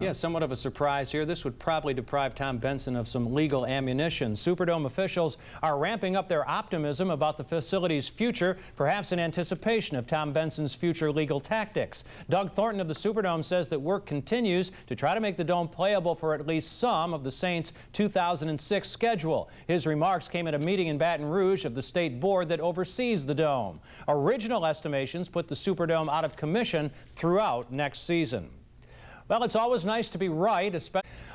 Yeah, somewhat of a surprise here. This would probably deprive Tom Benson of some legal ammunition. Superdome officials are ramping up their optimism about the facility's future, perhaps in anticipation of Tom Benson's future legal tactics. Doug Thornton of the Superdome says that work continues to try to make the dome playable for at least some of the Saints' 2006 schedule. His remarks came at a meeting in Baton Rouge of the state board that oversees the dome. Original estimations put the Superdome out of commission throughout next season. Well, it's always nice to be right.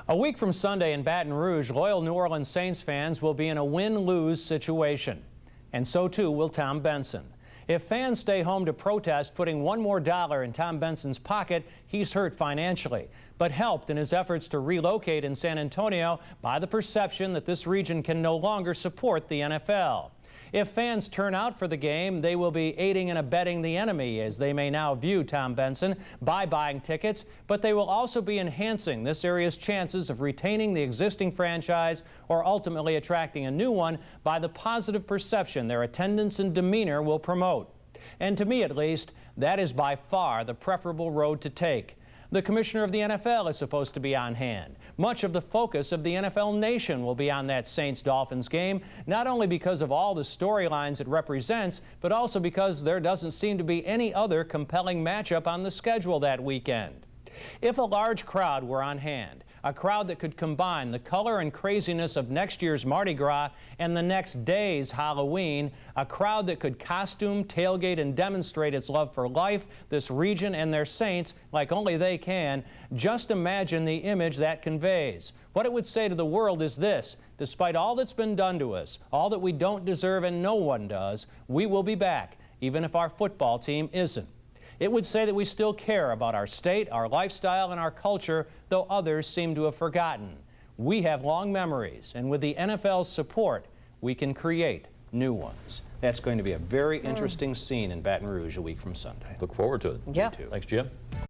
A week from Sunday in Baton Rouge, loyal New Orleans Saints fans will be in a win-lose situation. And so too will Tom Benson. If fans stay home to protest putting one more dollar in Tom Benson's pocket, he's hurt financially, but helped in his efforts to relocate in San Antonio by the perception that this region can no longer support the NFL. If fans turn out for the game, they will be aiding and abetting the enemy, as they may now view Tom Benson, by buying tickets, but they will also be enhancing this area's chances of retaining the existing franchise or ultimately attracting a new one by the positive perception their attendance and demeanor will promote. And to me, at least, that is by far the preferable road to take. The commissioner of the NFL is supposed to be on hand. Much of the focus of the NFL nation will be on that Saints-Dolphins game, not only because of all the storylines it represents, but also because there doesn't seem to be any other compelling matchup on the schedule that weekend. If a large crowd were on hand, a crowd that could combine the color and craziness of next year's Mardi Gras and the next day's Halloween, a crowd that could costume, tailgate, and demonstrate its love for life, this region, and their Saints like only they can, just imagine the image that conveys. What it would say to the world is this: despite all that's been done to us, all that we don't deserve and no one does, we will be back, even if our football team isn't. It would say that we still care about our state, our lifestyle, and our culture, though others seem to have forgotten. We have long memories, and with the NFL's support, we can create new ones. That's going to be a very interesting scene in Baton Rouge a week from Sunday. Look forward to it. Yeah. Me too. Thanks, Jim.